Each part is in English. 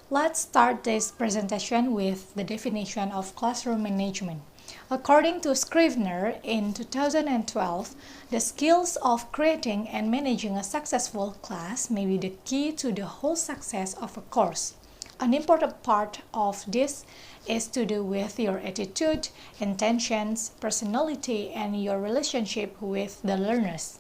Let's start this presentation with the definition of classroom management. According to Scrivener in 2012, the skills of creating and managing a successful class may be the key to the whole success of a course. An important part of this is to do with your attitude, intentions, personality, and your relationship with the learners.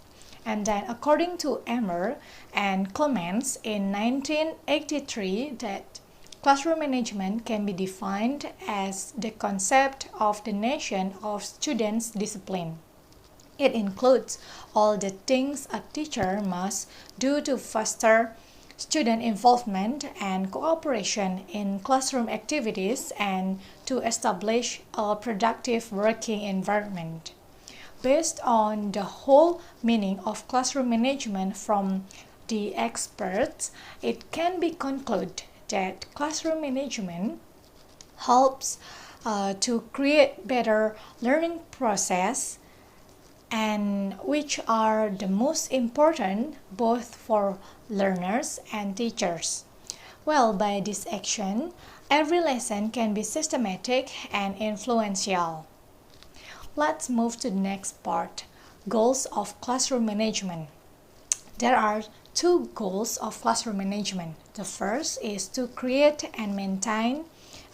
And then according to Emmer and Clements in 1983, that classroom management can be defined as the concept of the nation of students' discipline. It includes all the things a teacher must do to foster student involvement and cooperation in classroom activities and to establish a productive working environment. Based on the whole meaning of classroom management from the experts, it can be concluded that classroom management helps to create better learning process and which are the most important both for learners and teachers. Well, by this action, every lesson can be systematic and influential. Let's move to the next part, goals of classroom management. There are two goals of classroom management. The first is to create and maintain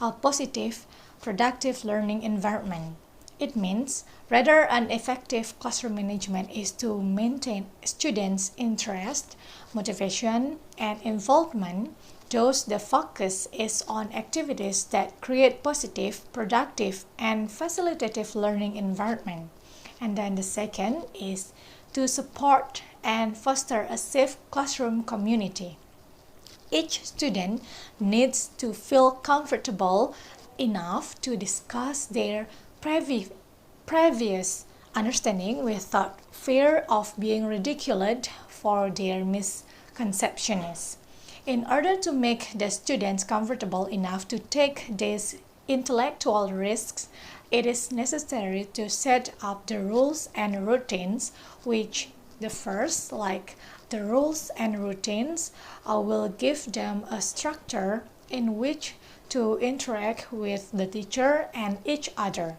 a positive, productive learning environment. It means rather an effective classroom management is to maintain students' interest, motivation, and involvement. Thus, the focus is on activities that create positive, productive, and facilitative learning environment. And then the second is to support and foster a safe classroom community. Each student needs to feel comfortable enough to discuss their previous understanding without fear of being ridiculed for their misconceptions. In order to make the students comfortable enough to take these intellectual risks, it is necessary to set up the rules and routines, which the first, like the rules and routines, will give them a structure in which to interact with the teacher and each other.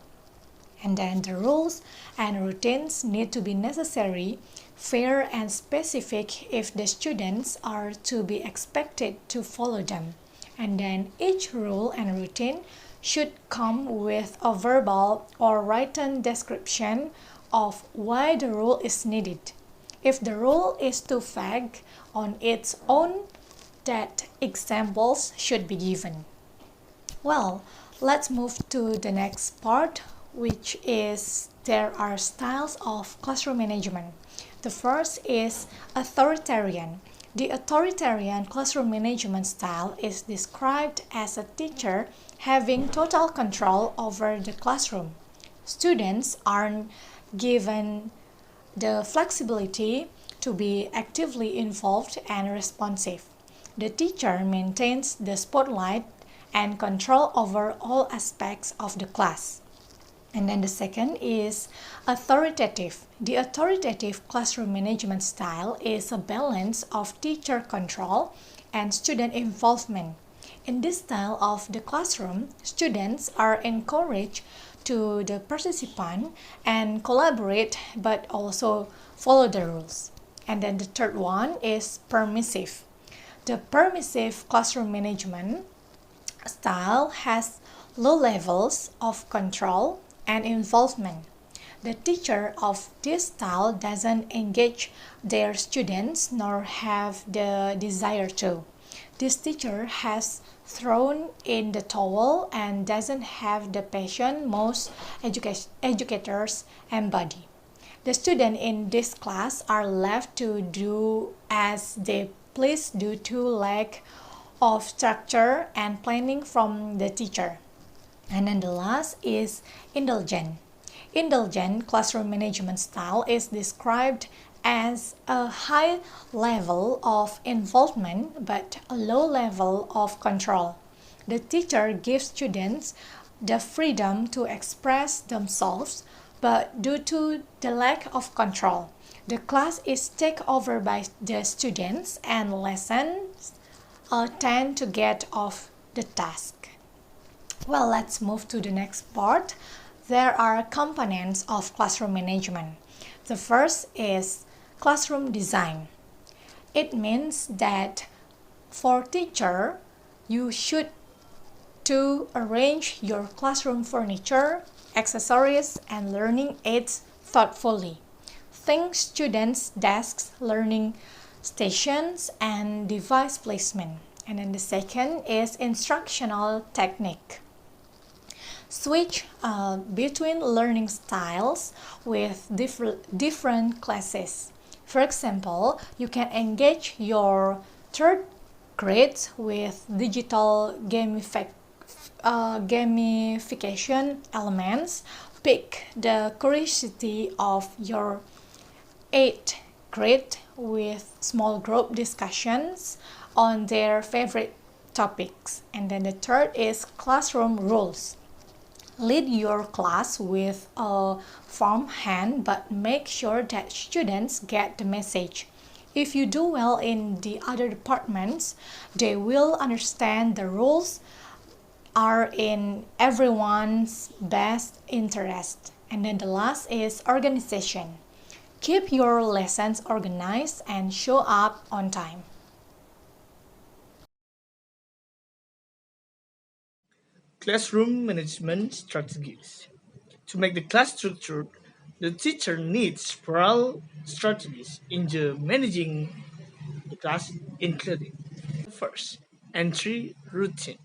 And then the rules and routines need to be necessary, fair and specific if the students are to be expected to follow them. And then each rule and routine should come with a verbal or written description of why the rule is needed. If the rule is too vague on its own, that examples should be given. Well, let's move to the next part, which is there are styles of classroom management. The first is authoritarian. The authoritarian classroom management style is described as a teacher having total control over the classroom. Students aren't given the flexibility to be actively involved and responsive. The teacher maintains the spotlight and control over all aspects of the class. And then the second is authoritative. The authoritative classroom management style is a balance of teacher control and student involvement. In this style of the classroom, students are encouraged to the participant and collaborate but also follow the rules. And then the third one is permissive. The permissive classroom management style has low levels of control and involvement. The teacher of this style doesn't engage their students nor have the desire to. This teacher has thrown in the towel and doesn't have the passion most educators embody. The students in this class are left to do as they please due to lack of structure and planning from the teacher. And then the last is indulgent. Indulgent classroom management style is described as a high level of involvement but a low level of control. The teacher gives students the freedom to express themselves, but due to the lack of control, the class is taken over by the students and lessons tend to get off the task. Well, let's move to the next part. There are components of classroom management. The first is classroom design. It means that for teacher, you should to arrange your classroom furniture, accessories, and learning aids thoughtfully. Think students' desks, learning stations, and device placement. And then the second is instructional technique. Switch between learning styles with different classes. For example, you can engage your third grades with digital gamification elements. Pick the curiosity of your 8th grade with small group discussions on their favorite topics. And then the third is classroom rules. Lead your class with a firm hand, but make sure that students get the message. If you do well in the other departments, they will understand the rules are in everyone's best interest. And then the last is organization. Keep your lessons organized and show up on time. Classroom management strategies. To make the class structured, the teacher needs several strategies in the managing the class, including first, entry routine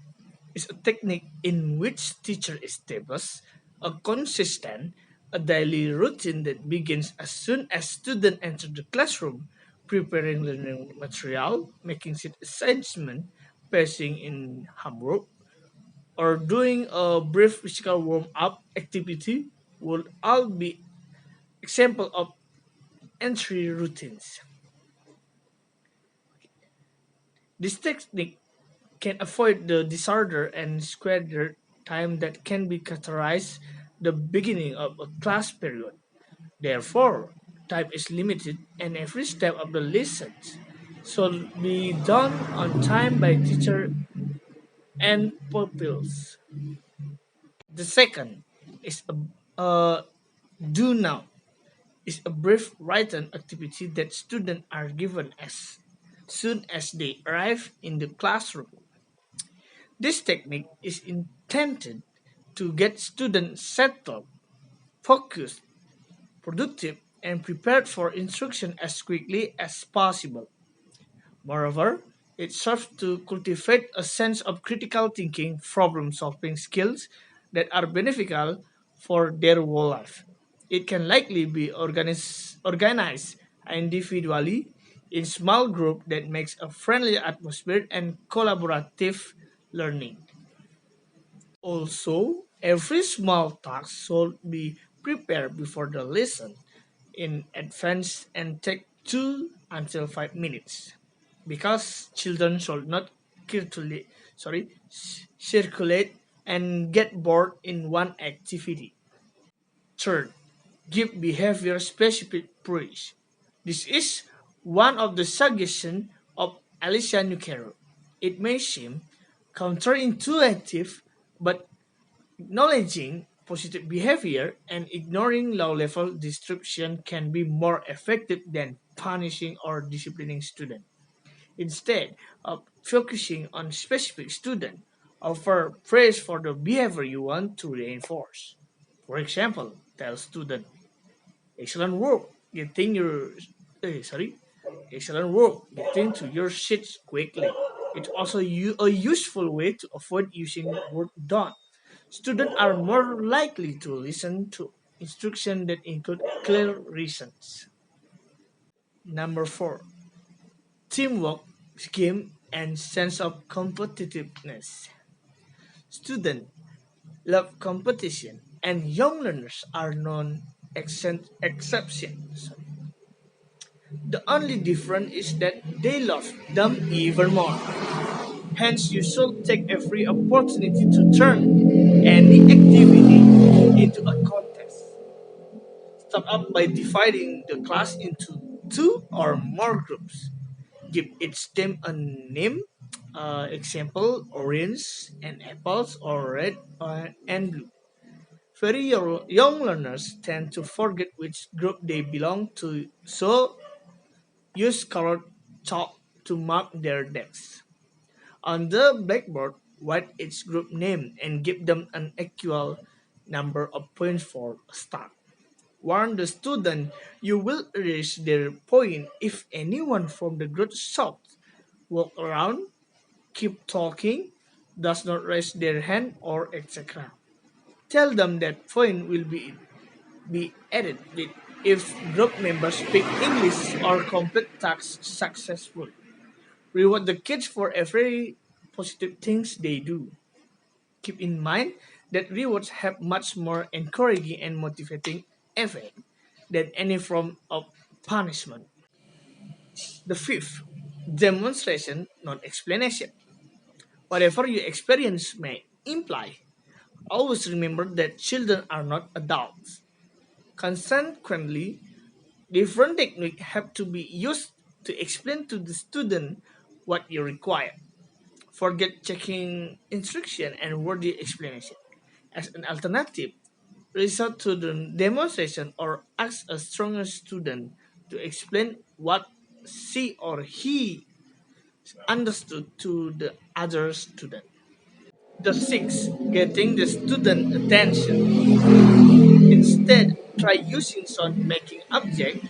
is a technique in which teacher establishes a consistent, a daily routine that begins as soon as students enter the classroom, preparing learning material, making set assessment, passing in homework, or doing a brief physical warm-up activity would all be example of entry routines. This technique can avoid the disorder and squander time that can be characterized the beginning of a class period. Therefore, time is limited and every step of the lessons should be done on time by teacher and pupils. The second is a do now is a brief written activity that students are given as soon as they arrive in the classroom. This technique is intended to get students settled, focused, productive, and prepared for instruction as quickly as possible. Moreover, it serves to cultivate a sense of critical thinking, problem solving skills that are beneficial for their whole life. It can likely be organized individually in small group that makes a friendly atmosphere and collaborative learning. Also, every small task should be prepared before the lesson in advance and take 2 until 5 minutes because children should not circulate and get bored in one activity. Third, give behavior specific praise. This is one of the suggestions of Alicia Nukero. It may seem counterintuitive, but acknowledging positive behavior and ignoring low level disruption can be more effective than punishing or disciplining students. Instead of focusing on specific student, offer praise for the behavior you want to reinforce. For example, tell student, excellent work getting your sorry, excellent work getting to your sheets quickly. It's also a useful way to avoid using word done. Students are more likely to listen to instruction that include clear reasons. Number four, teamwork, scheme, and sense of competitiveness. Students love competition, and young learners are exceptions. The only difference is that they love them even more. Hence, you should take every opportunity to turn any activity into a contest. Start up by dividing the class into two or more groups. Give each team a name, Example, orange and apples, or red and blue. Very young learners tend to forget which group they belong to, so use colored chalk to mark their decks. On the blackboard, write each group name and give them an equal number of points for a start. Warn the student you will erase their point if anyone from the group shouts, walk around, keep talking, does not raise their hand, or etc. Tell them that point will be added with if group members speak English or complete tasks successfully. Reward the kids for every positive things they do. Keep in mind that rewards have much more encouraging and motivating effect than any form of punishment. The fifth, demonstration, not explanation. Whatever your experience may imply, always remember that children are not adults. Consequently, different techniques have to be used to explain to the student what you require. Forget checking instruction and wordy explanation. As an alternative, resort to the demonstration or ask a stronger student to explain what she or he understood to the other student. The sixth, getting the student attention. Instead, try using sound making object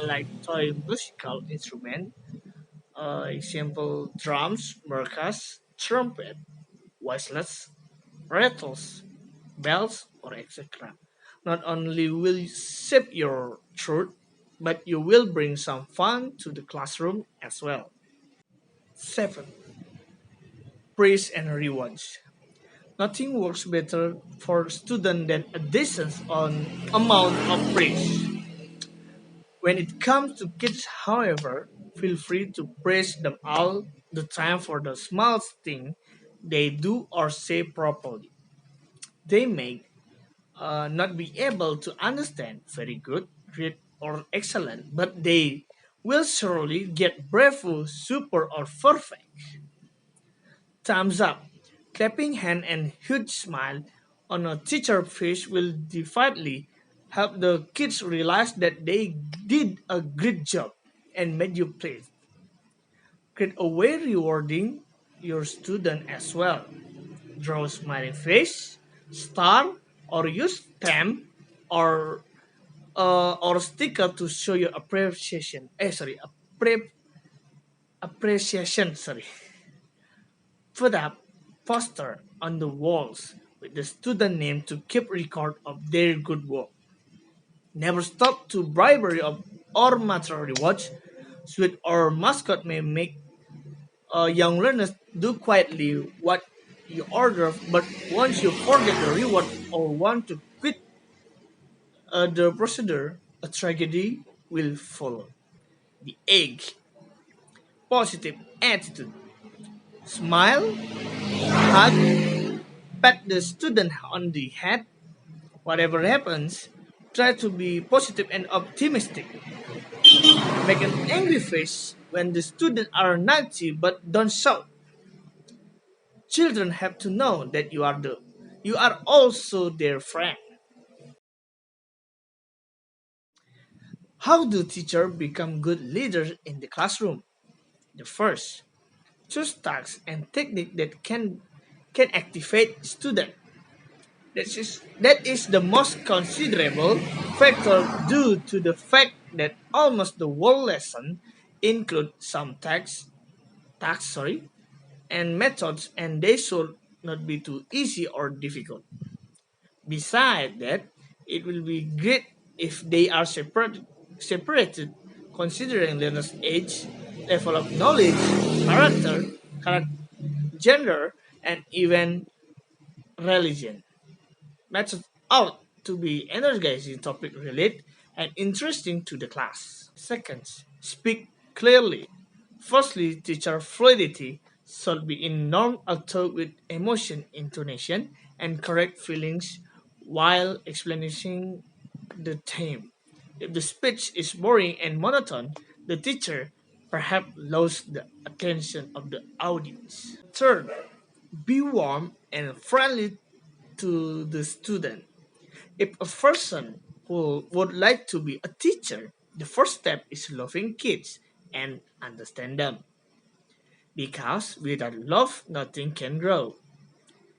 like toy musical instrument, example drums, maracas, trumpet, whistles, rattles, bells, or etc. Not only will you sip your throat, but you will bring some fun to the classroom as well. 7. Praise and rewards. Nothing works better for students than a decent on amount of praise. When it comes to kids, however, feel free to praise them all the time for the smallest thing they do or say properly. They may not be able to understand very good, great, or excellent, but they will surely get bravo, super, or perfect. Thumbs up, clapping hand, and huge smile on a teacher's face will definitely help the kids realize that they did a great job and made you pleased. Create a way rewarding your student as well. Draw a smiling face, star, or use stamp or sticker to show your appreciation. Appreciation. Sorry. Put up poster on the walls with the student name to keep record of their good work. Never stop to bribery of or material rewards. Sweet or mascot may make young learners do quietly what you order, but once you forget the reward or want to quit the procedure, a tragedy will follow. The egg, positive attitude. Smile, hug, pat the student on the head. Whatever happens, try to be positive and optimistic. Make an angry face when the students are naughty, but don't shout. Children have to know that you are also their friend. How do teachers become good leaders in the classroom? The first, choose tasks and technique that can activate student. That is the most considerable factor due to the fact that almost the whole lesson include some tasks, and methods, and they should not be too easy or difficult. Besides that, it will be great if they are separated considering learners' age, level of knowledge, character, gender, and even religion. Methods ought to be energizing, topic related, and interesting to the class. Second, speak clearly. Firstly, teacher fluidity should be in norm auto with emotion, intonation, and correct feelings while explaining the theme. If the speech is boring and monotone, the teacher perhaps lose the attention of the audience. Third, be warm and friendly to the student. If a person who would like to be a teacher, the first step is loving kids and understand them. Because without love, nothing can grow.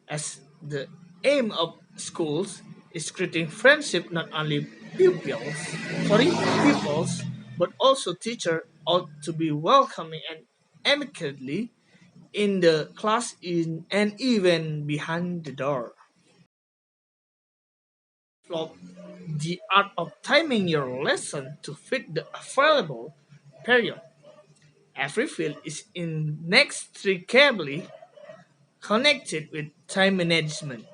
As the aim of schools is creating friendship not only pupils, pupils, but also teacher ought to be welcoming and amicably in the class and even behind the door. Plot the art of timing your lesson to fit the available period. Every field is inextricably connected with time management.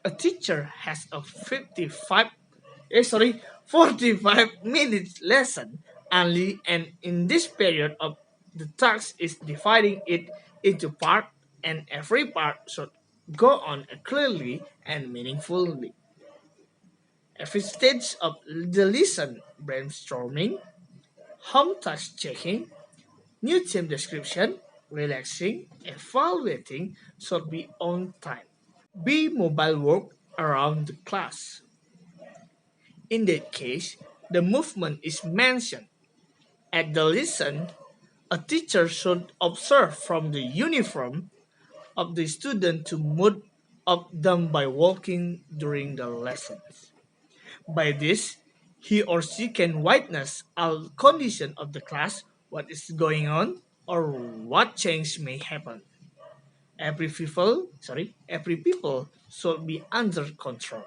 A teacher has a 45 minutes lesson only, and in this period of the task is dividing it into part, and every part should go on clearly and meaningfully. Every stage of the lesson, brainstorming, home task checking, new theme description, relaxing, evaluating should be on time. Be mobile work around the class. In that case, the movement is mentioned. At the lesson, a teacher should observe from the uniform of the student to move up them by walking during the lessons. By this, he or she can witness all condition of the class, what is going on, or what change may happen. Every people should be under control.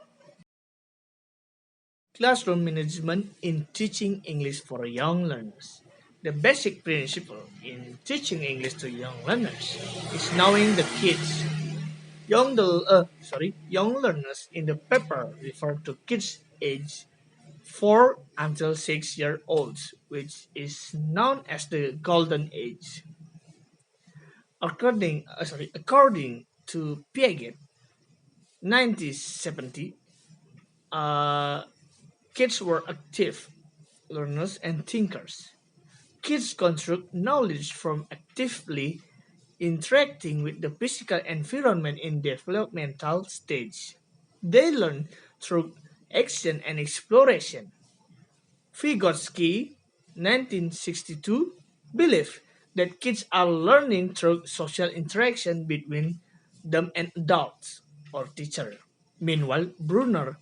Classroom management in teaching English for young learners. The basic principle in teaching English to young learners is knowing the kids. Young learners in the paper refer to kids age 4 until 6 year olds, which is known as the golden age. According to Piaget, 1970, uh, kids were active learners and thinkers. Kids construct knowledge from actively interacting with the physical environment in developmental stage. They learn through action and exploration. Vygotsky, 1962, believed that kids are learning through social interaction between them and adults or teacher. Meanwhile, Brunner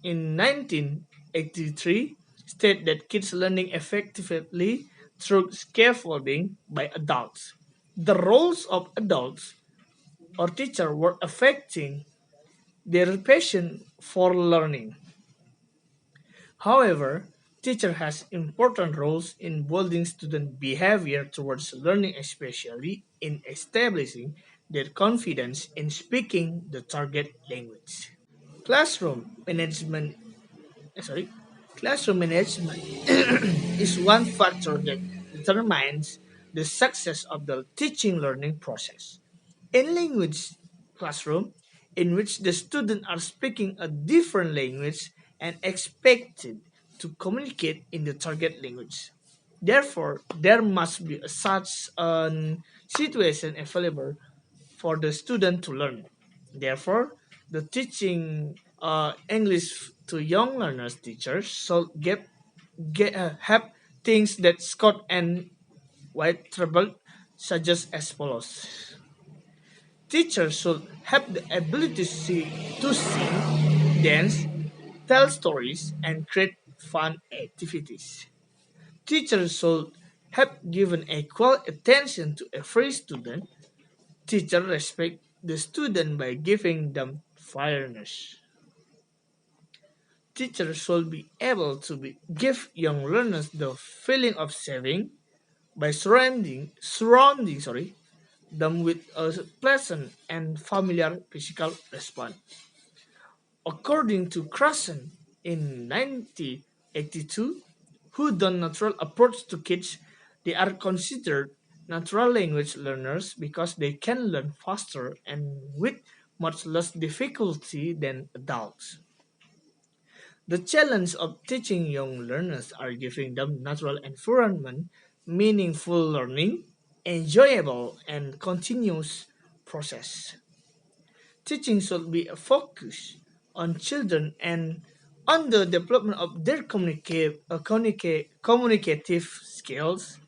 in 1983 stated that kids learning effectively through scaffolding by adults. The roles of adults or teacher were affecting their passion for learning. However, teacher has important roles in building student behavior towards learning, especially in establishing their confidence in speaking the target language. Classroom management, sorry, classroom management is one factor that determines the success of the teaching learning process. In language classroom, in which the students are speaking a different language and expected to communicate in the target language. Therefore, there must be such a situation available for the student to learn. Therefore, the teaching English to young learners teachers should have things that Scott and White trouble suggest as follows. Teachers should have the ability to sing, dance, tell stories, and create fun activities. Teachers should have given equal attention to every student. Teachers respect the student by giving them fairness. Teachers should be able to give young learners the feeling of saving by surrounding them with a pleasant and familiar physical response. According to Krashen in 1982, who done natural approach to kids, they are considered natural language learners because they can learn faster and with much less difficulty than adults. The challenge of teaching young learners are giving them natural environment meaningful learning, enjoyable and continuous process. Teaching should be a focus on children and on the development of their communicative skills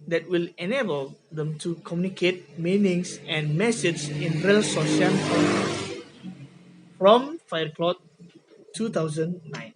that will enable them to communicate meanings and messages in real social context. From Firecloud 2009.